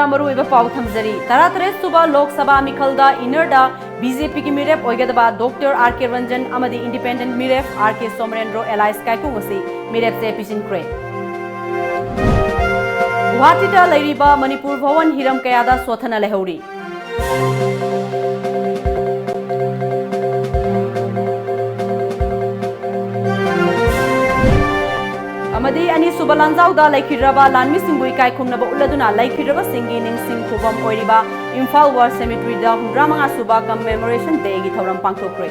मरुइबा पाउ थमजरी तरातरे सुबह लोक सभा मिखलदा इनरदा बीजेपी की मिरेप ओइगदबा डॉक्टर आर.के. रंजन अमदी इंडिपेंडेंट मिरेप आर.के. सोमरेंद्रो एलाइस काइकुंगसी मिरेप से पिसिनक्रे गुवाहाटीदा लैरिबा मणिपुर भवन हिरम कयादा सोथना लेहौरी अमदी अनि सुबलांजाउदा लैखिरबा लानमिसिंगु इकाय खुमनबा उल्लदुना लैखिरबा सिंगी निंगसिंग खुबम ओइरिबा इम्फाल वार सेमेट्रीदा 19 सुबा कमेमोरेशन डे गी थौरम पांगथोक्रे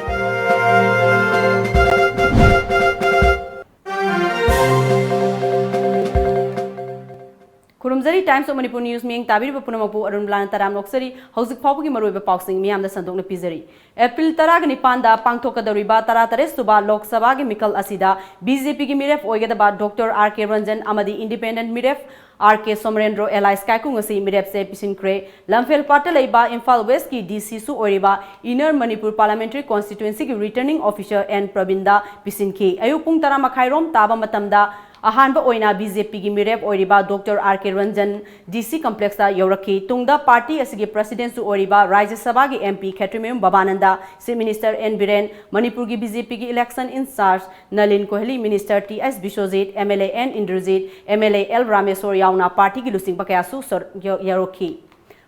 खुरुमजरी टाइम्स ऑफ मणिपुर न्यूज में ताबिरबा पुनमकु अरुणबला तराम लोकसरी हौजिक फाउबगी मरुइबा पाउसिंग मियामदा संदोकना पिजरी एप्रिल 19 दा पांगथोकदौरिबा 13 सुबा लोक सभा के मिकल असिदा बीजेपी की मिरेप ओइगदबा डॉक्टर आर.के. रंजन अमदी इंडिपेंडेंट मिरेप आर.के. सोमरेंद्रो एलाइस काइकुंगसी मिरेप से पिसिनक्रे लमफेल पार्ट लेबा इम्फाल वेस्ट की डीसी सु ओइरिबा इनर मणिपुर पार्लियामेंट्री कॉन्स्टिट्यूएंसी की रिटर्निंग ऑफिसर एन प्रवीणदा पिसिनखी अयु पुंग 10 मखाइरोम ताबा मतमदा अहानबा ओइना बीजेपी की मिरेप ओइरिबा doctor R K. Ranjan DC complex दा यौरखी तुंगदा पार्टी असिगे प्रेसिडेंट सु ओइरिबा राज्य सभा की MP Khetrimem Babananda chief minister N Biren Manipur की बीजेपी की election incharge Nalin Kohli minister T S. Biswajit MLA N Indrajit MLA L Rameshwar याउना पार्टी की लुसिंग पकयासु यौरखी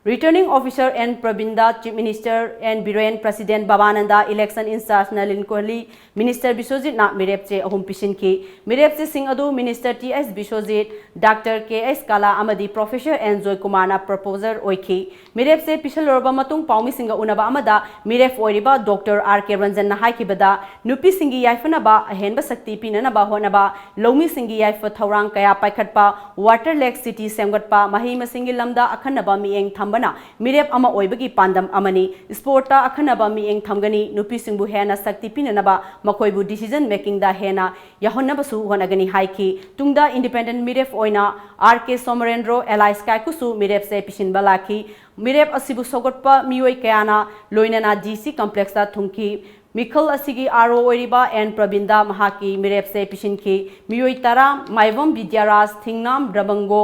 रिटर्निंग ऑफिसर एन प्रवीणदा chief minister N Biren president Babananda election incharge Nalin Kohli minister Biswajit ना मिरेप से अहुम पिसिनखी मिरेप से सिंह अदु minister T S. Biswajit doctor K S. Kala अमदी प्रोफेसर एन जॉय कुमार ना प्रपोजर ओइखी मिरेप से पिछलरबा मतुंग पाउमी सिंह उनबा अमदा मिरेप ओइरिबा डॉक्टर आर.के. रंजन ना हाइकिबदा नुपी सिंगी याइफनबा अहेनबा शक्ति पिननबा होनबा लौमी सिंगी याइफ थौरांग कया पाइखटपा वाटर लेक सिटी सेमगटपा मही मसिंगी लमदा अखनबा मिएंग मिरेप अमा ओइबगी पांदम अमनी स्पोर्टा अखनबा मिएंग थमगनी नुपी सिंगबु हेना शक्ति पिननबा मखोइबु डिसीजन मेकिंग दा हेना यहोन्नबसु होनगनी हाइकी तुंगदा इंडिपेंडेंट मिरेप ओइना आर.के. सोमरेंद्रो एलाइस काइकुसु मिरेप से पिसिनबा लाखी मिरेप असिबु सोगटपा मियोइ कयाना लोइनना डीसी कॉम्प्लेक्स दा थुंकी मिखल असिगी आरो ओइरिबा एन प्रवीणदा महाकी मिरेप से पिसिनखी मियोइ तरा माइवम विद्याराज थिंगनाम ब्रबंगो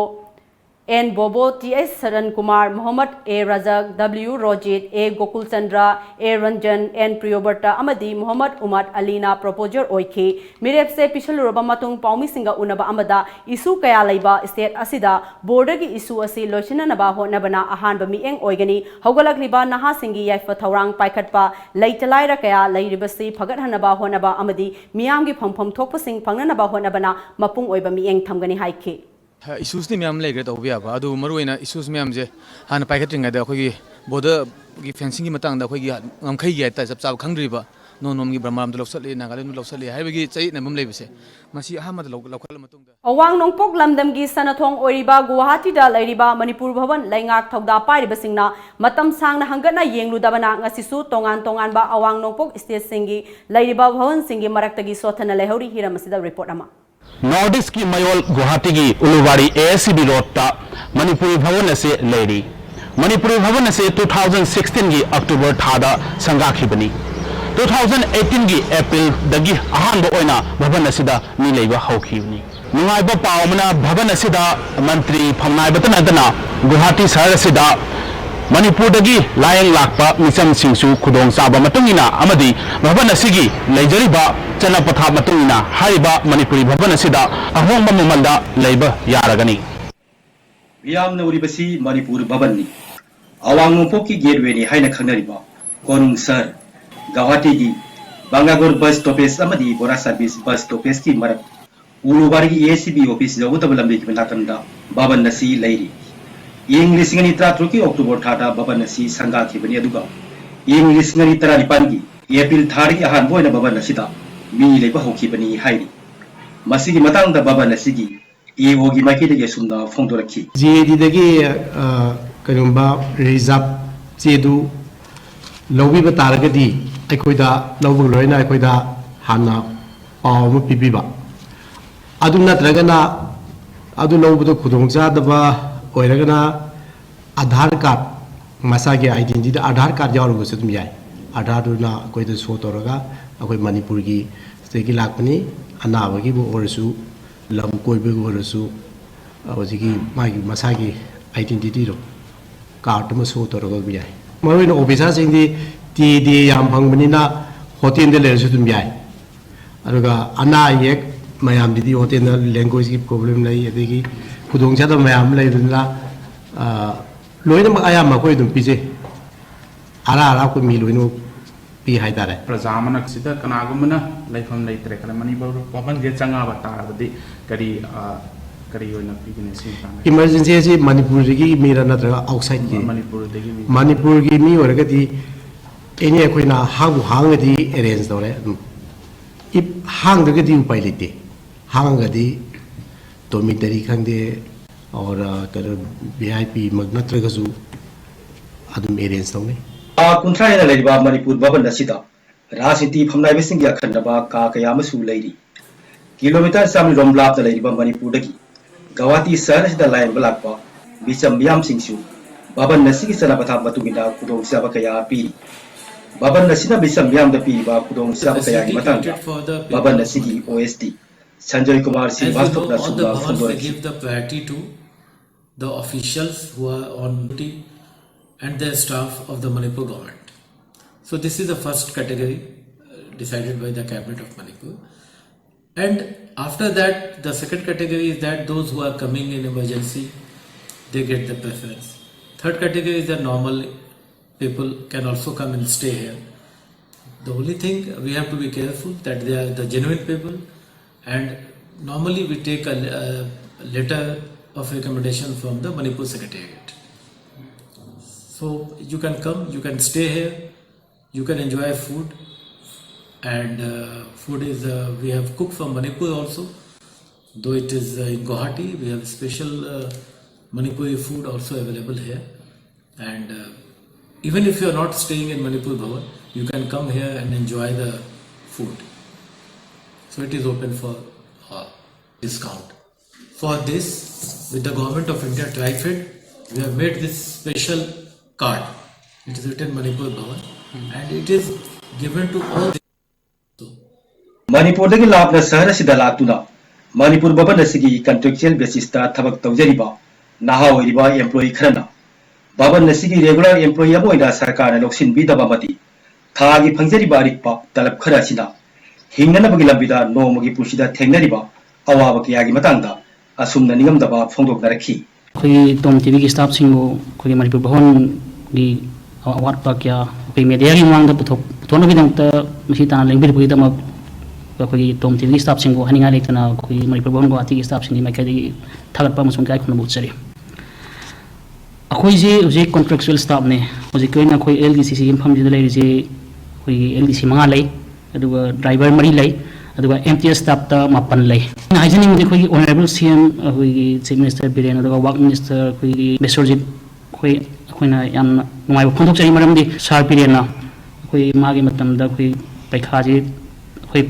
एन बोबो टी.एस. सरन कुमार मोहम्मद ए रजक डब्ल्यू रोजित ए गोकुल चंद्रा ए रंजन एन प्रियोबर्ता अमदी मोहम्मद उमर अलीना प्रोपोजर ओइखी मिरेप से पिछलुरबा मतुंग पाउमी सिंगा उनबा अमदा इशू कया लैबा स्टेट असिदा बॉर्डर की इशू असि लोइसननबा होनबना अहानबा मिएंग ओइगनी हौगलकलिबा नहा सिंगी याइफ थौरांग पाइखटपा लैतलाइरा कया लैरिबसि फगतहनबा होनबा अमदी मियामगी फंगफम थोकपसिंग फंगननबा होनबना मपुंग ओइबा मिएंग थमगनी हाइखी issues ni myam legre to bia ba adu maruina issues myam je han paikatring da khoi gi border gi fencing gi matang da khoi gi ngamkhai gi ta chap chap khangri ba non nom gi brahmaram da loksat le nagaland nu loksat le hai gi chai na mum lebise masi ahmad lokhal matung da awang nongpok lamdam gi sanathong oiriba guwahati da lairiba manipur bhavan laingak thogda pairiba singna matam sangna hangana yenglu dabana ngasisu tongan tongan ba awang nongpok state singi lairiba bhavan singi marakta gi sothana lehori hiramasida report ama north की मयोल गुवाहाटी की उलुवाड़ी ACB road Manipuri भवन से लेरी मणिपुरी भवन से 2016 की अक्टूबर थादा संगाखिबनी 2018 की अप्रैल दगी अहानब ओइना भवन असिदा मी लेबा हौखिबनी नुंगाइबा पावमना भवन असिदा मंत्री फमनाइबतनदना गुवाहाटी शहर असिदा मणिपुर दगी लायंग लाकपा मिसम सिंसु खुदोंग चाबा मतुंगिना अमदी भवन असिगी लेजरिबा चना पथा मतुंगिना हाइबा मणिपुरी भवन असिदा अहोंबा ममलदा लेबा यारगनी मियामना उरिबसी मणिपुर भवन नि अवांग नोंपोक की गेटवे नि हाइना खंगरिबा कोनुंग सर गुवाहाटी की बांगागोर बस स्टॉपेज अमदी बोरा सर्विस बस स्टॉपेज की मरक उलुबारी की एसीबी ऑफिस जगुतब लंबी की नाकंदा भवन नसी लैरी इंग्लिश गनी 13 की अक्टूबर थादा भवन नसी संगा थिबनी अदुगा इंग्लिश गनी 19 की एप्रिल थारी अहान बोयना भवन नसीदा मी लेबा होखिबनी हाइरी मसीगी मतंग दा भवन नसीगी एओ गी माइकेदगे सुमदा फोंदोरखी जेडी दगी कनुंबा रिजर्व चेदु लौबी बतारगदी अखोइदा लौबु लोइना अखोइदा हाना पाव म पिबिबा अदु नत्रगना अदु लौबुदो खुदोंचादबा ओइरगना आधार कार्ड मसा के आइडेंटिटी आधार कार्ड यावरगसु तुम याय आधार दुना अखोइदा शो तोरगा अखोइ मणिपुर की स्टेकी लाकपनी अनाबगी बो ओरसु लम कोइबे ओरसु अजिगी मागी मसा की आइडेंटिटी रो कार्ड में शो तौर भी जाए मरोई ऑफिसर सिंह टी डी याम फंगबनिना होटल दे लेरसु तुम जाए अरुगा अना एक मैम दी होटल लैंग्वेज की प्रॉब्लम नहीं अदगी खुदों चादम मैम लेदुना लोइन आया मकोई तुम पीजे आरा आरा को मी लोइन पी हाई तारे प्रजा मनक सिदा कनागुमना लाइफम लेतरे कल मणिपुर भवन गे चंगा बताबदी करी करी होना पीगने सिंह इमरजेंसी से मणिपुर की मीरा नत्र आउटसाइड की मणिपुर की मी ओरगदी एने कोइना हांगु हांगदी अरेंज तौरे इ हांगदगदी उपाय लेते हांगदी डोमिटरी खंदे और कर वीआईपी मग नत्रगसु अदुम अरेंज तौने कुंथ्रा हेना लेरिबा मणिपुर भवन असिदा राजनीति फमनाइबसिंग याखन्नबा का कयामसु लेरी किलोमीटर सामि रोमलाप दा लेरिबा मणिपुर दगी गवाहाटी शहर सिदा लाइन बलाकपा बिचम मियाम सिंगसु भवन नसिगी सलाबथा मतुगिना कुदों साबा कया पी भवन नसिना बिचम मियाम दा पीबा कुदों साबा कया की मतंगा भवन नसिगी ओएसडी संजय कुमार श्रीवास्तव ना सुबा फंदोरे give the priority to the officials who are on duty and the staff of the Manipur government. So this is the first category decided by the cabinet of Manipur. And after that, the second category is that those who are coming in emergency, they get the preference. Third category is that normal people can also come and stay here. The only thing we have to be careful that they are the genuine people, and normally we take a letter of recommendation from the Manipur Secretariat. So you can come, you can stay here, you can enjoy food, and food is we have cooked from Manipur also. Though it is in Guwahati, we have special Manipuri food also available here. And even if you are not staying in Manipur Bhavan, you can come here and enjoy the food. So it is open for discount. For this, with the Government of India TriFed, we have made this special card. It is written Manipur Bhavan, and it is given to all. Manipur दगी लापना शहर सिदा लातुना मणिपुर भवन नसिगी contractual basis ता थबक तौजरिबा नाहा ओइरिबा employee Kharna भवन नसिगी regular employee अमोइना सरकार Locsin बिदबा मति थागी फंगजरिबा रिकपा तलब खरासिना हिंगनबगी लंबिदा नोमगी पुसिदा थेंगनरिबा अवाब कियागी मतंगदा असुमना निगमदबा फोंदोकनरखी कोई टॉम टीवी की स्टाफ सिंगो कोई मणिपुर भवन की अवार्ड क्या कोई मीडिया की मांग पुथोन भी दंगता मसी ता लेंबिर बुई दम कोई टॉम टीवी स्टाफ सिंगो हनिंगा लेतना कोई मणिपुर भवन गुवाहाटी की स्टाफ सिंगी मैकेदी थागतपा मसुम काय खुन बुचरी अखोई जे जे कॉन्ट्रैक्चुअल स्टाफ ने होजे कोइना कोई एलडीसी इनफॉर्म जे लेरि जे कोई एलडीसी मंगा लै अदुगा ड्राइवर मरी लै अदुगा एमटीएस स्टाफ ता मापन लै हाइजनिंग दे कोई ऑनरेबल सीएम कोई चीफ मिनिस्टर बिरेन अदुगा वर्क मिनिस्टर कोई बेसरजित कोई कोइना याम नुमाय फोंदोक चरी मरमदी सार पिरेना कोई मागे मतमदा कोई पैखा जे कोई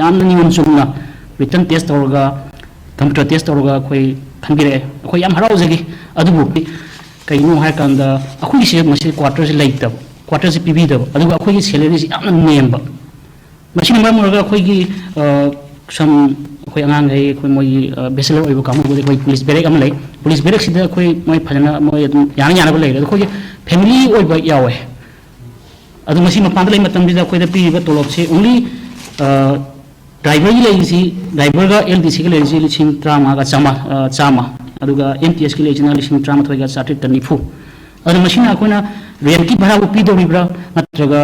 याम नियम Chumna written test तौरगा computer test तौरगा कोई खनबिरे कोई याम हराउजगी अदुबु कईनो हाय कांदा अखोई से मसे क्वार्टर से लाइतब क्वार्टर से पीबीदब अदुगा अखोई सैलरी से याम नेमबा मसिन मरम मरगा अखोई की सम कोई अंगांग है कोई मोई बेचलर ओइबो कामो कोई पुलिस बैरक अम लै पुलिस बैरक सिदा कोई मोई फजना मोई याना याना लै अखोई फैमिली ओइबा यावे अदु मसी मपान लै मतम दिदा कोई द पीबा तोलब से ओनली ड्राइवर की लेसी ड्राइवर का एलडीसी की लेसी लिसिंग ट्रामा का चामा अदुगा एमटीएस की लेजना लिसिंग ट्रामा थोइगा चार्टेड तनिफु अदु मसिना अखोना रेंट की भाड़ा पीदोरिब्रा नत्रगा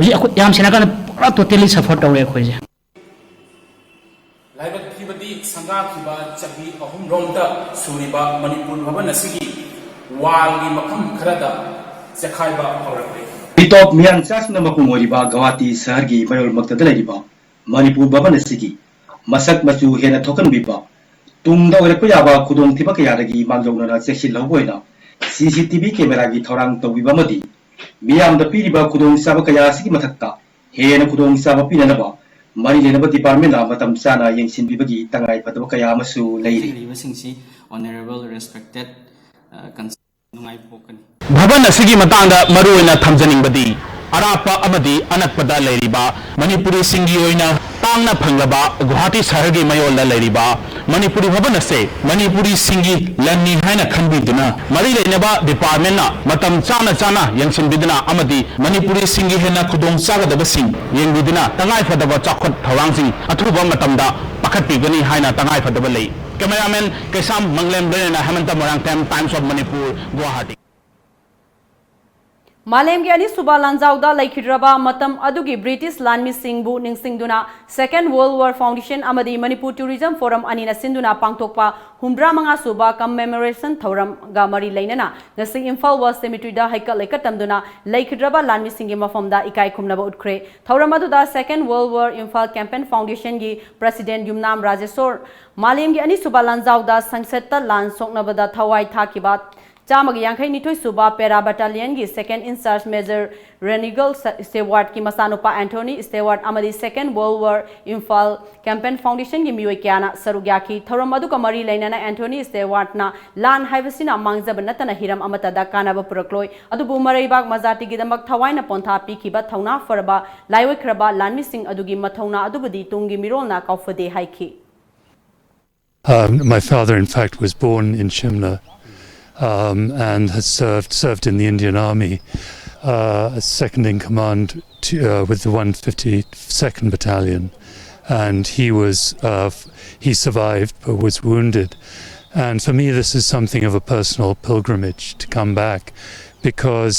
ओजी अखो याम सेना का पूरा टोटली सफर तौरे अखोई जे लाइबक थिबदी संगा खिबा चबी अहुम रोमदा सुरिबा मणिपुर भवन असिगी वालगी मफम खरदा चखाइबा हौरकले टॉप मियां चासना मकुमोरिबा गवाहाटी शहर की मयोल मक्तद लेरिबा मणिपुर भवन असिगी मसक मचु हेना थोकन बिबा तुंगदा ओरक याबा खुदोंग थिबा कयादगी मांगजौना चेक्सिल लौबोइना सीसीटीवी कैमरा की थौरांग तौबिबा मदि मियाम द पीरिबा खुदोंग साबा कया असिगी मथक्ता हेना खुदोंग साबा पिननबा मरि लेनबा डिपार्टमेंट मतम चाना यंगसिनबिबगी तंगाई फतबा कया अमसु लेरि ऑनरेबल रेस्पेक्टेड भवन असिगी मतांदा मरुओइना थमजनिंगबदी अरापा अमदी अनकपदा लेरिबा मणिपुरी सिंगी ओइना तांगना फंगलबा गुवाहाटी शहर की मयोल लेरिबा मणिपुरी भवन से मणिपुरी सिंगी लन्नी हाइना खनबिदुना मरी लेनबा डिपार्टमेंट ना मतम चाना चाना यंगसिनबिदुना अमदी मणिपुरी सिंगी हेना खुदोंग चागदबसिंग येंगबिदुना तंगाई फदबा चाखत थवांगसिंग अथुबा मतमदा पखतपिगनी हाइना तंगाई फदबा लई कैमरामैन केसाम मंगलेम लेना हेमंत मोरांगटेम टाइम्स ऑफ मणिपुर गुवाहाटी मालेम के अनी सुबा लांजाउदा लैखिद्रबा मतम अदुगी ब्रिटिश लानमी सिंहबु निंगसिंगदुना सेकेंड वर्ल्ड वॉर फाउंडेशन अमदी मणिपुर टूरिज्म फोरम अनीना सिंधुना पांगथोकपा हुमद्रा मंगा सुबा कमेमोरेशन थौरम गा मरी लैनना गसी इम्फाल वेस्ट सेमेट्रीदा हैकल लेकतमदुना लैखिद्रबा लानमी सिंहगी मफमदा इकाई खुमनबा उठख्रे थौरम अदुदा second world war Imphal campaign foundation की प्रेसिडेंट युमनाम राजेश्वर मालेम के अनी सुबा लांजाउदा संसदता लान सोकनबदा थवाई थाकिबा चामग यांखै निथोय सुबा पेरा बटालियन की सेकेंड इंचार्ज मेजर रेनिगल स्टेवार्ट की मसानुपा एंथोनी स्टेवार्ट अमदी second world war Imphal campaign foundation की मियोय क्याना सरुग याखी थौरम अदुका मरी लैनना एंथोनी स्टेवार्टना लान हाइबसिना मांगजब नतना हिरम अमतदा कानाब पुरक्लोय अदुबु मरैबाग मजाति गिदमक थवाइना पोंथा पिखिबा थौना फरबा लाइवख्रबा लानमी सिंह अदुगी मथौना अदुबदी तुंगी मिरोलना काउफदे हाइखी My father, in fact, was born in Shimla and has served in the Indian Army as second in command with the 152nd Battalion, and he survived but was wounded. And for me, this is something of a personal pilgrimage to come back, because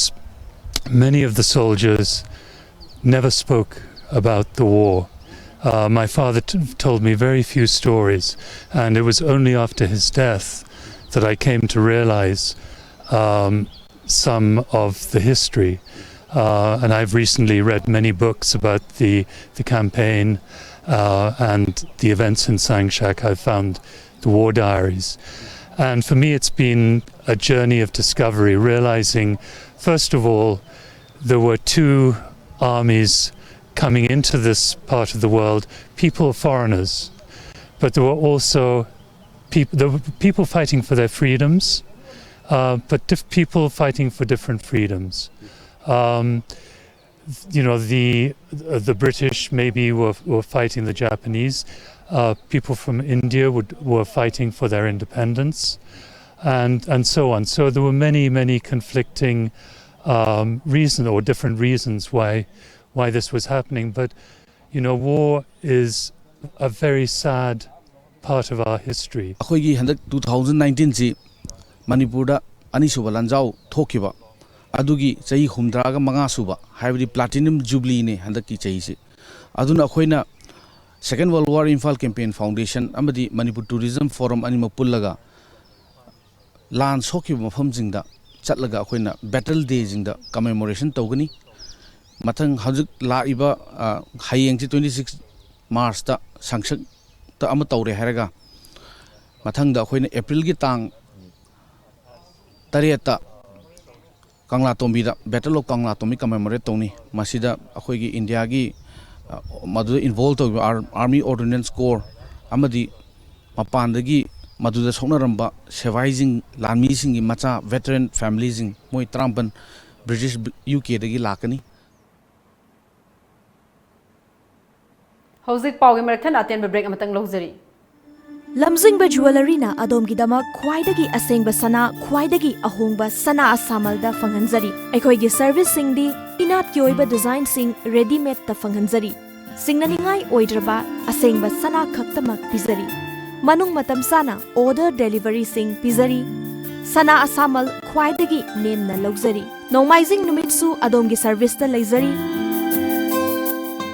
many of the soldiers never spoke about the war. My father told me very few stories, and it was only after his death that I came to realize some of the history. And I've recently read many books about the campaign and the events in Sangshak. I've found the war diaries. And for me, it's been a journey of discovery, realizing, first of all, there were two armies coming into this part of the world, foreigners, but there were also people fighting for their freedoms, but people fighting for different freedoms. The British maybe were fighting the Japanese. People from India were fighting for their independence, and so on. So there were many conflicting reasons or different reasons why this was happening. But war is a very sad part of our history. अखोगी हंदक 2019 जी मणिपुर दा अनिसुबा लांजाउ थोकिबा अदुगी चही हुमद्रागा मंगा सुबा हाइबदी platinum jubilee ने हंदक की चही से अदुना अखोइना second world war Imphal campaign foundation अमदी मणिपुर टूरिज्म फोरम अनिम पुल्लगा लान सोकिबा मफम जिंगदा चटलगा अखोइना बैटल डे जिंगदा कमेमोरेशन तौगनी मथंग हजुक लाइबा हायेंग 26 मार्च ता संसद ता अम तौरे हैरगा मथंग दा अखोइना अप्रैल की तांग तरेता कंगला तोंबी दा battle of Kangla Tombi commemorate तौनी मसीदा अखोइगी इंडिया की मधुद इन्वॉल्व तौबा आर्मी ऑर्डिनेंस कोर अमदी मपानदगी मधुद सोनरंबा सेवाइजिंग लानमीसिंग मचा वेटरन फैमिलीजिंग मोय 53 ब्रिटिश यूके दगी लाकनी हौजिक पाउगी मरथन अतेन ब्रेक अमतंग लौजरी lamjingba jewelry na adom khwaidagi asengba sana khwaidagi ahongba sana asamalda fanghanjari aikhoigi service singdi inat kyoiba design sing ready made ta fanghanjari singnaningai oidraba asengba sana khaktamak pizari manung matam sana order delivery sing pizari sana asamal khwaidagi nemna logzari nomaizing numitsu adomgi service ta leizari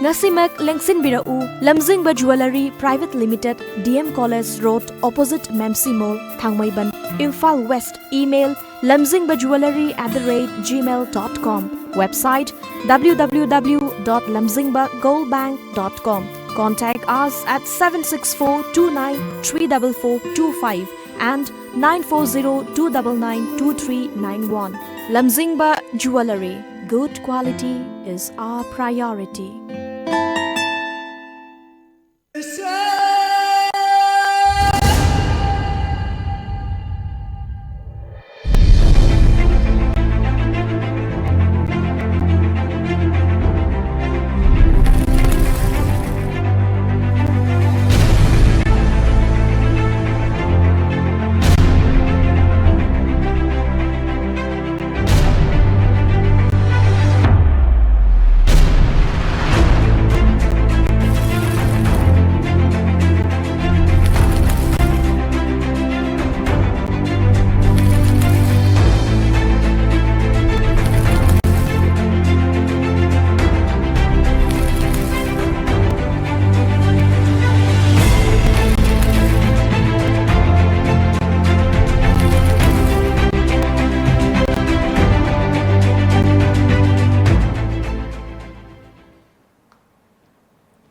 Ngasimak Lengsin Birau, Lamjingba Jewelry Private Limited, DM College Road, opposite Memsi Mall, Thangmaiban, Imphal West. Email lamjingbaJewelry@gmail.com. Website www.lamjingbagoldbank.com. Contact us at 764293445 and 940-299-2391. Lamjingba Jewelry. Good quality is our priority.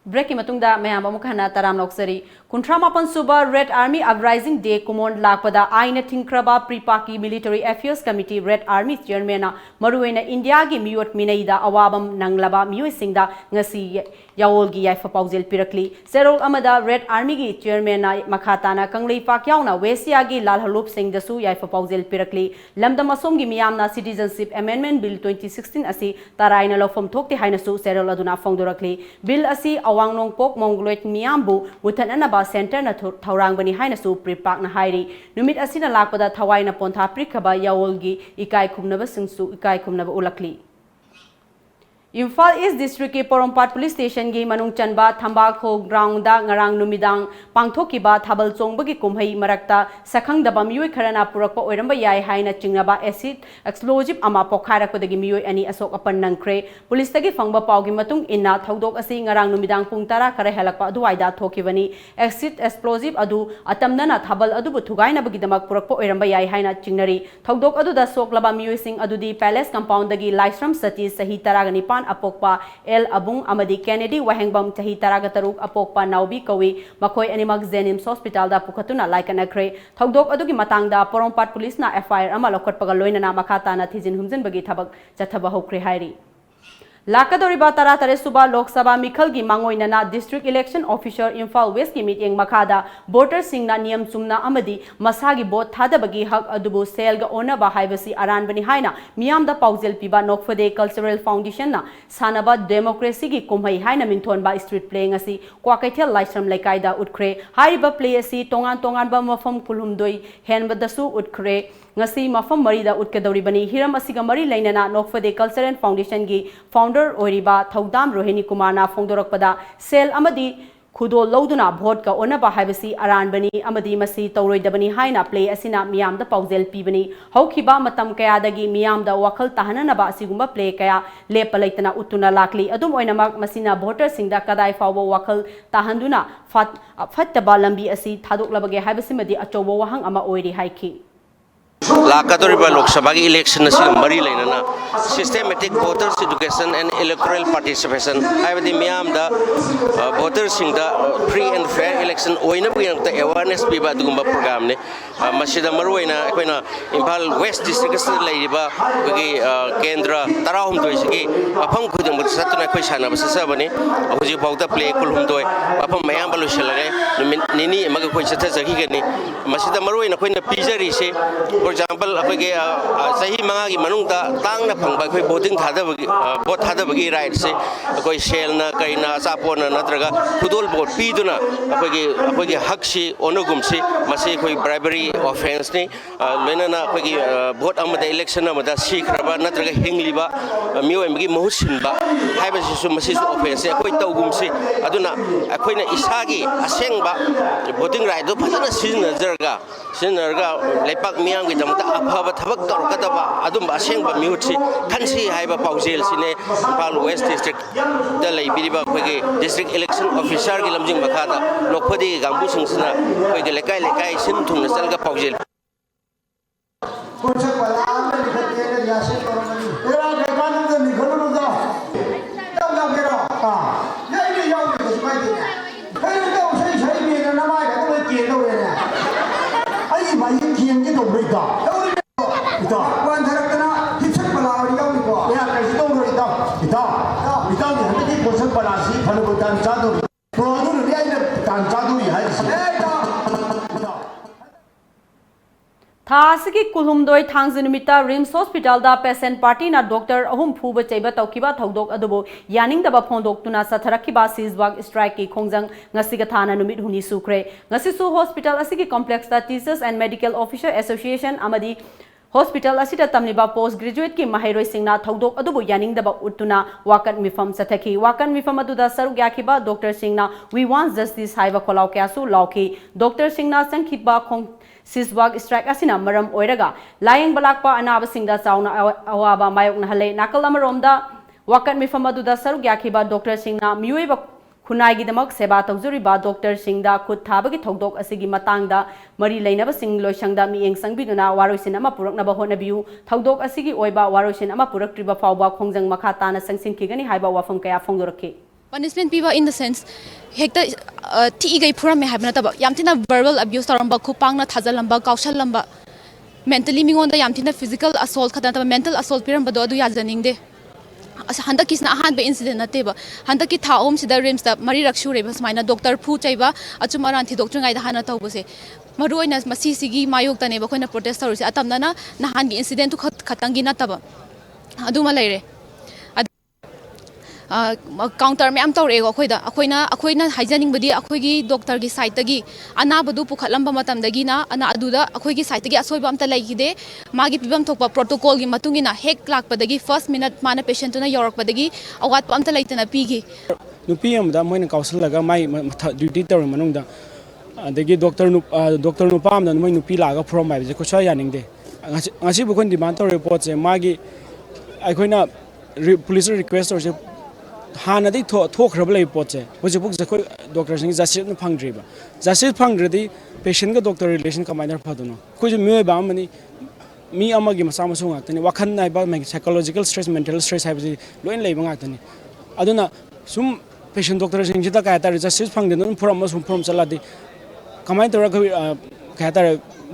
Break की मतुंगदा मैम अमुखना तराम नौकसरी कुंट्रा मापन सुबह red army uprising day कुमोन लापदा आइन थिंख्रबा प्रीपाकी military affairs committee red army chairman मरुएना इंडिया की मियोट मिनईदा अवाबम नंगलबा मियोइसिंगदा ngasi यावोलगी याइफा पाउजेल पिरकली सेरोल अमदा रेड आर्मी की चेयरमैन मखाताना कंगलई पाक्याउना वेसिया की लाल हलूप सिंह दसु याइफा पाउजेल पिरकली लमदम असोम की मियामना सिटीजनशिप अमेंडमेंट बिल 2016 असि ताराइना लौफम थोक्ते हाइनसु सेरोल अदुना फोंदोरकली बिल असि अवांग नोंगपोक मोंगलोइट मियामबु मुथननबा सेंटर न थौरांगबनी हाइनसु प्रिपाकना हाइरी नुमित असिना लाकपदा थवाइना पोंथा प्रिखबा यावोलगी इकाई खुमनबा सिंगसु इकाई खुमनबा उलकली इम्फाल ईस्ट डिस्ट्रिक्ट के पोरोंपाट पुलिस स्टेशन की मनुंग चनबा थंबाखो ग्राउंड ngarang नुमिदांग पांगथोकिबा थाबल चोंगबगी कुमहई मरक्ता सखंगदबा मियोय खरना पुरकपा ओइरंबा याय हाइना चिंगनाबा एसिड एक्सप्लोजिव अमा पोखारकपदगी मियोय अनि असोक अपन नंगख्रे पुलिस तगी फंगबा पावगी मतुंग इन्ना थौदोक असि ngarang नुमिदांग पुंग 10 खरे हलकपा अदुवाइदा थोकिबनी एसिड एक्सप्लोजिव अदु अतमदना थाबल अदुबु थुगाइनबगीदमक पुरकपा ओइरंबा याय हाइना चिंगनरी थौदोक अदुदा सोकलबा मियोय सिंग अदुदी पैलेस कंपाउंड दगी लाइश्रम सती सही 19 अपोकपा एल अबुंग अमदी कैनेडी वहेंगबम चही 13 अपोकपा नाउबी कवी मखोय अनिमक जेनिम्स हॉस्पिटल दा पुखतुना लाइकनख्रे थौदोक अदुगी मतंगदा पोरोंपाट पुलिस ना एफआईआर अमा लौकटपगा लोइनना मखाताना थिजिन हुमजिनबगी थबक चथबा होख्रे हाइरी लाकदोरिबा 13 सुबह लोकसभा मिखल की मांगोइनना district election officer Imphal west की मीटिंग मखादा वोटर सिंगना नियम चुमना अमदी मसागी बोट थादबगी हक अदुबु सेलगा ओनबा हाइबसी अरानबनी हाइना मियामदा पाउजेल पिबा नोकफदे कल्चरल फाउंडेशन ना सानबा डेमोक्रेसी की कुमहई हाइना मिंथोनबा स्ट्रीट प्लेइंग असि क्वाकैथेल लाइश्रम लेकाइदा उठख्रे हाइबा प्ले असि तोंगान तोंगानबा मफम कुलहुमदोई हेनबदसु उठख्रे ngasi mafam marida utkadoribani hiram asiga mari lainana nokfade cultural foundation gi founder oiriba thaudam rohini kumarna phongdorakpada sel amadi khudo loduna vote ka onaba haibasi aranbani amadi masi tauroidabani haina play asina miyamda paujel pibani haukiba matam kaya dagi miyamda wakal tahananaba asigumba play kaya lepalaitana utuna lakli adum oinamak masina voter singda kadai fawbo wakal tahanduna fattaba lambi asi thadoklabage haibasi madi achobo wahang ama oiri haiki लाकदोरिबा Lok Sabha की election असिग मरी लेना systematic voters education and electoral participation हाइबदी मियाम दा voters सिंग दा free and fair election ओइना बियंगता अवेयरनेस पीबा दुगुंबा प्रोग्राम ने मसिदा मरुइना अखोइना इम्फाल वेस्ट डिस्ट्रिक्ट से लेरिबा बगी केंद्र 13 सिगी अफम खुदुंग सतना अखोइ साना बससबनी हुजि फाउता प्ले कुलहुमदोय अफम मयाम बलुशलगे निनी मग खोइ सथा जगीगनी मसिदा मरुइना खोइना पीजरी से फॉर एग्जांपल अखोइगे सही मंगा की मनुंगता तांगना फंगबा अखोइ वोटिंग थादबगी वोट थादबगी राइट से अखोइ सेलना कइना अचापोना नत्रगा खुदोल वोट पीदुना अखोइगे हक से ओनगुमसे मसे अखोइ ब्राइबरी ऑफेंस ने लोइनना अखोइगे वोट अमदा इलेक्शन अमदा सीखरबा नत्रगा हिंगलिबा मियोइमगी महुसिनबा हाइबसिसु मसिसु ऑफेंस से अखोइ तौगुमसे अदुना अखोइना इसागी असेंगबा वोटिंग राइट दो फजना सिजनरगा लेपाक मियांगी दमता अफाबा थबक तौरकदबा अदुम असेंगबा मिहुटसी खनसी हाइबा पाउजेल सिने इम्फाल वेस्ट डिस्ट्रिक्ट दा लैबिरिबा अखोइगे डिस्ट्रिक्ट इलेक्शन ऑफिसर की लमजिंग मखादा लोकफदी गांबु सिंगसना अखोइगे लेकाई सिन थुंगना चलगा पाउजेल थासगी कुलहुमदोय थांगजनुमिता रिम्स हॉस्पिटल दा पेशेंट पार्टी ना डॉक्टर अहुम फूब चैबा तौकिबा थौदोक अदुबो यानिंगदबा फोंदोक्तुना सथरकिबा सीजवाग स्ट्राइक की खोंजंग ngasiga thana numit huni sukre ngasisu hospital asigi complex da teachers and medical officer association amadi hospital asida tamliba post graduate ki mahairoi singna thodok adubu yaningbada utuna wakan mifam sathaki wakan mifam aduda saru yakhiba Dr. Singna we want justice haiba kholau kyasu lauki Dr. Singna sangkhiba khong Siswag strike asina maram oiraga lying balakpa anaba singda chauna awaba mayokna hale nakalama romda wakan mifam aduda saru yakhiba Dr. Singna miyoiba खुनाई दमक सेवा तौजरीबा doctor सिंगदा खुद थाबगी थौदोक असिगी मतंगदा मरी लेनब सिंग लोइसंगदा मियेंग संगबिदुना वारोइसिन अमा पुरकनबा होनबियु थौदोक असिगी ओइबा वारोइसिन अमा पुरक्त्रिबा फावबा खोंजंग मखा ताना संगसिनखिगनी हाइबा वाफम कया फोंदोरखे Punishment piba in the sense hekta ti gai phuram me habna taba yamtina verbal abuse taramba khupangna thajalamba kaushallamba mentally mingonda yamtina physical assault khada taba mental assault piramba do adu yajaningde handa kisna ahan be incident nateba handa ki tha om sida rims da mari rakshu reba smaina doctor phu chaiba achumaran thi doctor ngai da hana tawbose maruina masi sigi mayok tane ba khoina protest tawrisi atamna na nahan gi incident tu khatangi nataba aduma leire counter me am tawre go akoina haijaning badi akoigi doctor gi site tagi anabadu pukhatlamba matam dagi na ana aduda akoigi site tagi asoiba amta laigide magi pibam thokpa protocol gi matungina hek lakpadagi first minute mana patient na yorakpadagi awat amta laitana pigi nupi amda moina kausal laga mai duty tawre manungda adagi doctor nupa amda moi nupi laga from mai je ko cha yaningde ngasi bukon demand to report se magi akoina police request or हाँ नदी थोखरब ले पोचे मुझे book जको doctor Singh जासिर न फंगद्रीबा जासिर फंगद्रदी पेशेंट का डॉक्टर रिलेशन कमाइनर फदनो कुछ मियो बामनी मी अमगी मसा मसु ngakतनी वखन नाइबा साइकोलॉजिकल स्ट्रेस मेंटल स्ट्रेस हाइबजी लोइन लेबा ngakतनी अदुना सुम पेशेंट डॉक्टर सिंह जिता काय तार जासिर फंगदन फॉर्म मसु फॉर्म चलादी कमाइ तोरा काय तार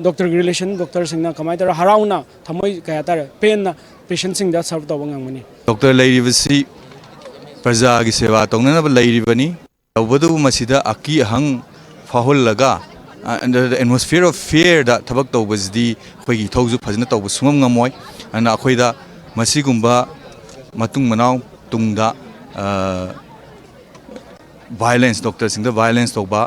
डॉक्टर रिलेशन डॉक्टर सिंह ना कमाइ तोरा हराउना थमoi काय तार पेन ना पेशेंट सिंह दा सर्व तब ngangमनी डॉक्टर लेरिबसी प्रजा की सेवा तौनब लेरिबनी तौबदु मसिदा अकी अहंग फाहुलगा under the atmosphere of fear दा थबक तौबजदी अखोगी थौजु फजना तौब सुंगम ngमोय अना अखोइदा मसिगुंबा मतुंग मनाव तुंगदा वायलेंस डॉक्टर सिंह द वायलेंस तौबा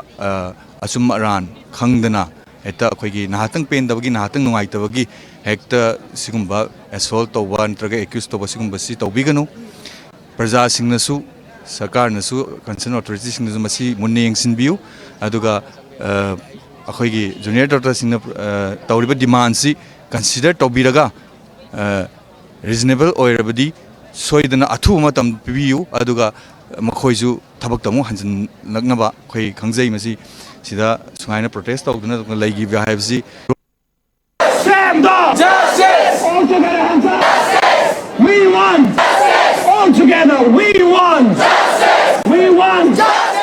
असुम अरान खंगदना हेक्ता अखोगी नाहतंग पेन दबगी नाहतंग नुंगाइतबगी हेक्ता सिगुंबा असॉल्ट तौबा नत्रगा एक्यूज तौबा सिगुंबा सि तौबिगनु प्रजा सिंगनसु सरकार नसु कंसर्न अथॉरिटी सिंगनसु मसी मुन्ने यंगसिनबियु अदुगा अखोगी जूनियर डॉक्टर सिंगन तौरिबा डिमांड सि कंसीडर तौबिरगा रीजनेबल ओइरबदी सोइदना अथु मतम पिबियु अदुगा मखोइजु थबक तमु हंजन लग्नबा खै खंजै मसी सिदा सुंगाइना protest तौदना laggy हाइबसी Stand up! Justice! All together, hands up! Justice! We want! Justice! All together, we want! Justice! We want! Justice!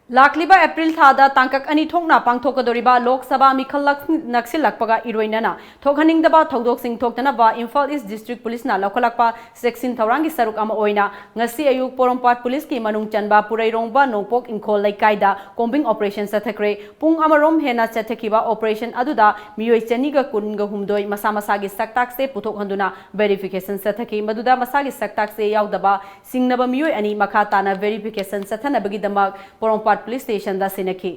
लाखलिबा अप्रैल थादा तांकक अनि थोकना पांगथोकदोरिबा लोकसभा मिखल नक्सिलक्पगा इरोइनना थोखनिंगदबा थौदोकसिंग थोक्तनबा इम्फाल ईस्ट डिस्ट्रिक्ट पुलिसना लौखलक्पा सेक्शन थौरांगी सरुक अमा ओइना ngasi ayuk पोरमपाट पुलिस की मनुंग चनबा पुरैरोंगबा नोंपोक इंखोल लैकाइदा कोम्बिंग ऑपरेशन सथक्रे पुंग अमरोम हेना चथकिबा ऑपरेशन अदुदा मियोय चनीगा कुनगा हुमदोय मसा मसागी सक्ताक से पुथोक हंदुना वेरिफिकेशन सथकी मदुदा मसागी सक्ताक से यावदबा सिंगनबा मियोय अनि मखा ताना वेरिफिकेशन सथनबगी दमक पोरमपाट पुलिस स्टेशन दा सिनकी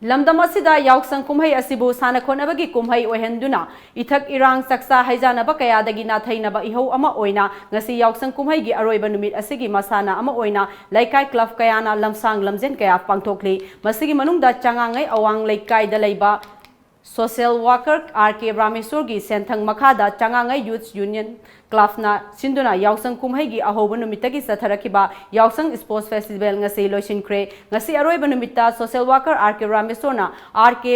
लमदम असिदा यावसंग कुमहै असिबु साना खोनबगी कुमहै ओहेंदुना इथक इरांग सक्सा हैजानबा कयादगी नाथैनबा इहौ अमा ओइना ngasi यावसंग कुमहैगी अरोइबा नुमित असिगी मसाना अमा ओइना लैकाई क्लब कयाना लमसांग लमजेन कया पांगथोकली मसिगी मनुंगदा चंगांगै अवांग लैकाइदा लैबा सोशल वर्कर आरके रामेश्वर की सेंथंग मखादा चंगांगै यूथ यूनियन क्लाफना सिंधुना यावसंग कुमहैगी अहोब नुमितगी सथरखिबा यावसंग स्पोर्ट्स फेस्टिवल ngasi लोइसिनख्रे ngasi अरोइबा नुमिता सोशल वर्कर आरके रामेश्वरना RK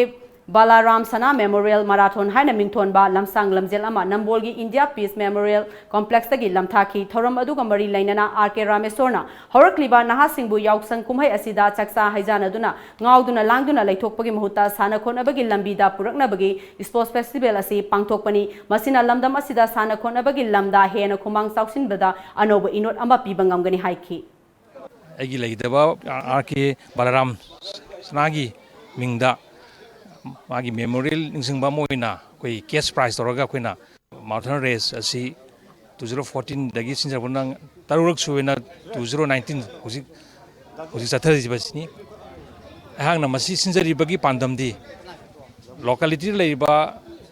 Balaram Sana memorial marathon हाइना मिंथोनबा लमसांग लमजेल अमा नंबोलगी इंडिया पीस मेमोरियल कॉम्प्लेक्स तगी लमथाखी थौरम अदुगा मरी लैनना आरके रामेश्वरना हौरक्लिबा नहासिंगबु यावसंग कुमहै असिदा चक्सा हैजानदुना गाउदुना लांगदुना लैथोकपगी महुता साना खोनबगी लंबीदा पुरकनबगी स्पोर्ट्स फेस्टिवल असि पांगथोकपनी मसिना लमदम असिदा साना खोनबगी लमदा हेना खुमांग चाउसिनबदा अनोब इनोट अमा पीबा ngamgani हाइखी एगी लैदबा आरके बालाराम सनागी मिंगदा मागी मेमोरियल निंगसिंगबा मोइना कोई कैश प्राइज तौरगा कोइना माउंटेन रेस असी 2014 दगी सिंजरबना तरुरक सुवेना 2019 हुजिक सथरिबसिनी हांगना मसी सिंजरिबगी पांदमदी लोकलिटी लेरिबा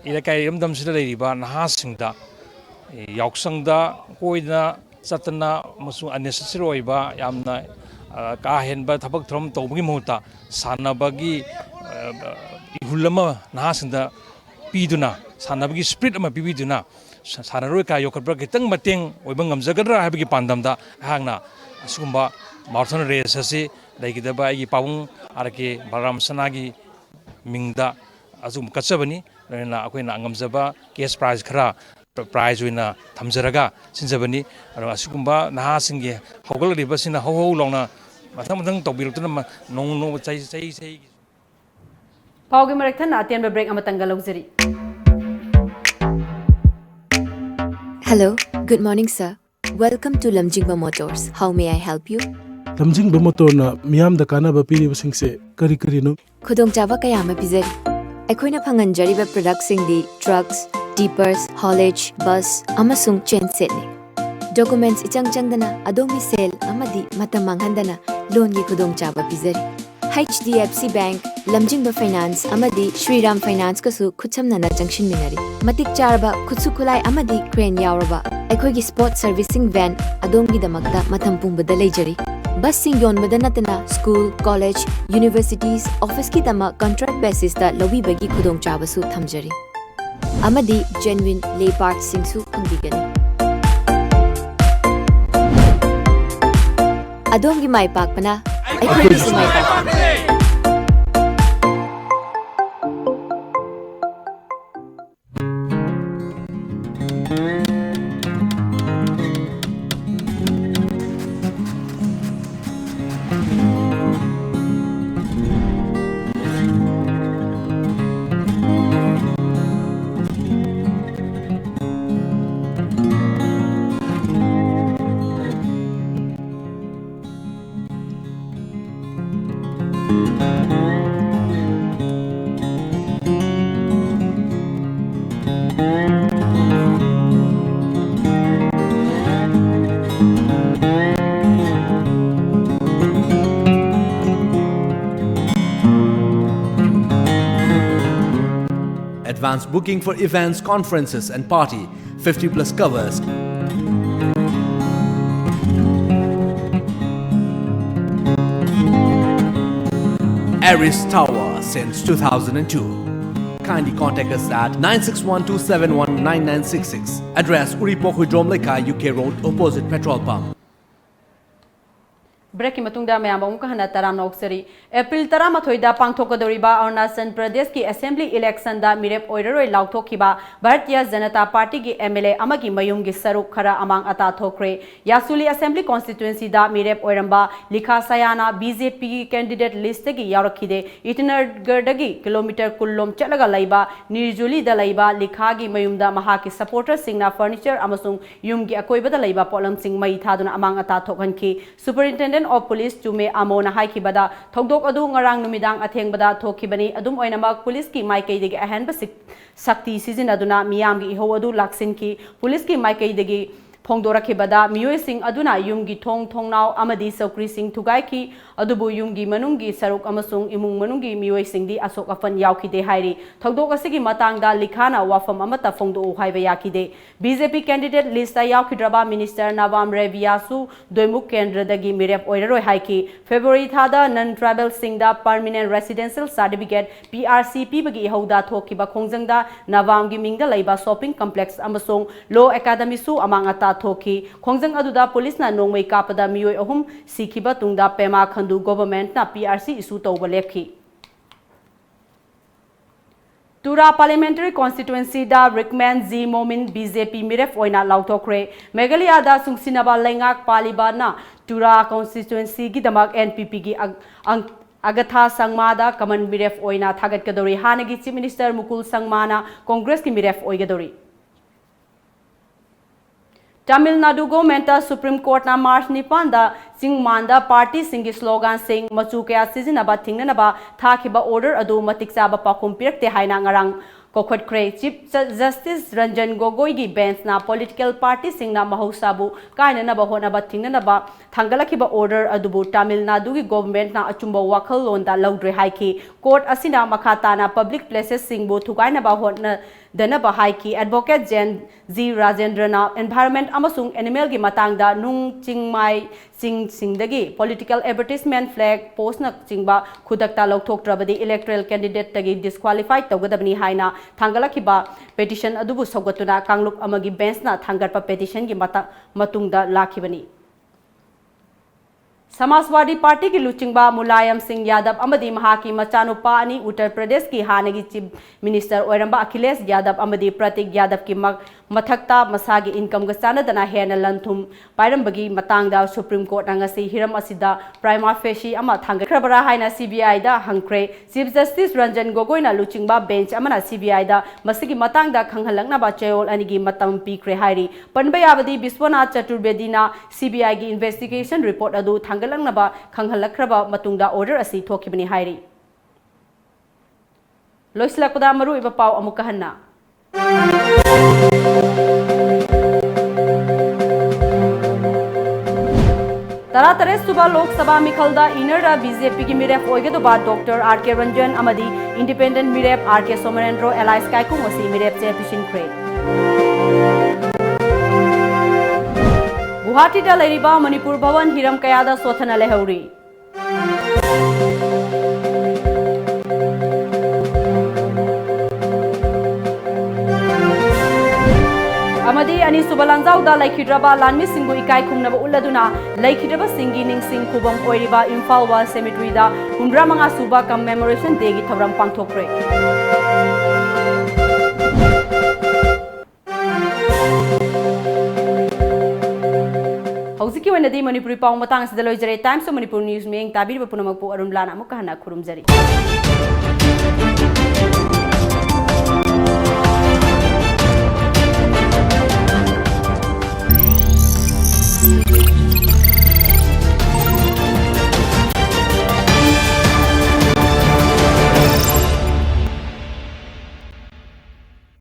इलाकाई रमदमसिदा लेरिबा नहासिंगदा यावसंगदा कोइना चतना मसु अनेसेसरी ओइबा यामना का हेनबा थबक थ्रम तौबगी महुता सानबगी इहुलमा नहासिंदा पीदुना सानबगी स्पिरिट अमा पिबिदुना सानरोय का योखब्रा खितंग मतेंग ओइबा ngamjagdra हाबगी पांदमदा हांगना असुगुंबा माउंटेन रेस असे लैगिदबा आगी पाउंग आरके बालाराम सनागी मिंगदा असुम कचबनी लेना अखोइना ngamjaba कैश प्राइज खरा प्राइज होइना थमजरगा सिनजबनी अरो असुगुम्बा नाहासिंगे हौगलरिबसिना हौ लौना मथं मथं तौबिरतुना नोंग नोंग चै पाउगी मरकथन अतेन break अमतंगा लौजरी Hello, good morning sir. Welcome to Lamjingba Motors. How may I help you? lamjingba motorna miyam da kana ba piri basing se kari kari no Khudongchaba kaya ma pizari. Aikoina phanganjariba products sing di trucks, tippers, haulage, bus, amasung chain set ni. Documents ichang changdana adomi sale amadi matam manghandana loan gi khudongchaba pizari. HDFC Bank, Lamjingba Finance amadi Shriram Finance kasu khutsamnana junction minari. Matik charba khutsu khulai amadi crane yauraba. Aikhoigi sport servicing van adongi damakta matham pungbada leijari. Bus sing yonbada natana school, college, universities, office ki dama contract basis da lobi bagi khudong chabasu thamjari. Amadi genuine lay parts sing su pangbigani. Adongi mai pakpana aikhoigi su mai pakpana. Advanced booking for events, conferences and party, 50+ covers. Aris Tower since 2002. Kindly contact us at 9612719966. Address Uripokhuidrom Lekha, UK Road, opposite petrol pump. Break की मतुंगदा मयाम अमुक हना तराम नौक्सरी April 13 दा पांगथोकदोरिबा अरुणाचल प्रदेश की assembly election दा मिरेप ओइररोय लाउथोखिबा Bharatiya Janata party की MLA अमगी मयुम की सरुक खरा अमांग अता थोखरे यासुली असेंबली कॉन्स्टिट्युएंसी दा मिरेप ओइरंबा लिखा सयाना बीजेपी की कैंडिडेट लिस्ट की यारखिदे इटनगरदगी किलोमीटर कुल्लोम चलगा लैबा निर्जुली दा लैबा लिखा की मयुम दा महा की सपोर्टर सिंगना फर्नीचर अमसुंग युम की अकोइबदा लैबा पोलम सिंग मई थादुना अमांग अता थोखनखी superintendent of police Chume Amona Haikibada, Togdok Adu Ngarang Numidang Atengbada, Tokibani, Adum Oinamak, police ki Maike de Ahan Sakti season Aduna, Miami, Hoadu Laksinki, police ki Maike de Pongdora Kibada, Mio Sing Aduna, Yumgi Tong Tong now, Amadi Sokri Sing Tugaiki, Adubu Yumgi Manungi, Saruk Amasung, Imung Manungi, Mio Sing di Asok Afan Yauki de Hairi, Togdoka Sigi Matanga, Likana, Wafam Amata Fongdo Haivayaki de BJP candidate list Yauki Draba Minister Navam Reviasu, Doimuk Kendra Dagi Mirep Oiroi Haiki, February Thada, non tribal Singda, permanent residential certificate, PRCP Bagi Hoda Tokiba Kongzangda, Navam Gimingda Laiba shopping complex Amasung, Law Academy Su among Ata Toki, Kongzang Aduda Police na Nong May Kapada Mio Ohum, Sikiba Tungda Pema Khandu government na PRC isu Toba Lepki. Tura parliamentary constituency da Rickman Z Momin BJP Miref Oina Lautokre, Megalia da Sungsinaba Lengak Paliba na Tura constituency Gidamak NPP gi Agatha Sangmada Kaman Miref Oina Tagat Kadori Hanagi Chief Minister Mukul Sangmana Congress ki Miref Oigadori. Tamil Nadu government Supreme Court na March Nipanda Singh Manda party singi slogan sing Machukaya Sizinaba Tinganaba Thakiba order adu Matiksaba Pakum Pirte Haina Ngarang Kokot Kre Chief Justice Ranjan Gogoi gi bench na political party sing na Mahusabu Kaina Naba Honaba Tinganaba Thangalakiba order adubu Tamil Nadu gi government na Achumba Wakal Londa Laudre Haiki Court Asina Makatana public places sing bo Thukaina ba Hotna Danaba Haiki Advocate Jen Z Rajendrana Environment Amasung Animal gi Matangda Nung Chingmai Singdagi political advertisement flag post na Chingba Khudakta Lokthok Trabadi electoral candidate tagi disqualified Togadabni Haina Thangalakiba petition adubu Sogatuna Kangluk Amagi bench na Thangarpa petition gi Matungda Lakibani. Samajwadi party की लुचिंगबा मुलायम सिंह यादव अमदी महाकी मचानुपा अनि उत्तर प्रदेश की हानगी chief minister ओरंबा अखिलेश यादव अमदी प्रतीक यादव की मथक्ता मसागी income चानदना हेना लंथुम पाइरंबगी मतंगदा सुप्रीम कोर्ट नंगसी हिरम असिदा प्राइमा फेसी अमा थांगखरबरा हाइना सीबीआई दा हंख्रे चीफ जस्टिस रंजन गोगोइना लुचिंगबा बेंच अमना सीबीआई दा मसिगी मतंगदा खंगहलंगनाबा चयोल अनिगी मतम पीख्रे हाइरी पनबयाबदी विश्वनाथ चतुर्वेदीना सीबीआई की इन्वेस्टिगेशन रिपोर्ट अदु थांगलंगनाबा खंगहलखरबा मतुंगदा ऑर्डर असी थोखिबनी हाइरी लोइसलकदा मरु इबा पाव अमुक हन्ना तरातरे सुबह लोकसभा मिखलदा इनर बीजेपी की मिरेप ओइगदोबा डॉक्टर आर के रंजन अमदी इंडिपेंडेंट मिरेप आर के सोमरेंद्रो एलाइस काइकुंग असी मिरेप चे पिसिनख्रे गुवाहाटी दा लेरिबा मणिपुर भवन हिरम कयादा सोथना लेहौरी अमदी अनि सुबलांजाउदा लैखिद्रबा लानमि सिंगु इकाई खुमनबा उल्लदुना लैखिद्रबा सिंगी निंगसिंग खुबम ओइरिबा इम्फाल वाल सेमेट्रीदा 105 सुबा कमेमोरेशन डे गी थवरम पांगथोक्रे हौजिकी वनदी मणिपुरी पाउ मतंग सिदा लोइजरे टाइम्स ऑफ मणिपुर न्यूज मेंग ताबिरबा पुनमकपु अरुणबलाना अमुक हना खुरुमजरी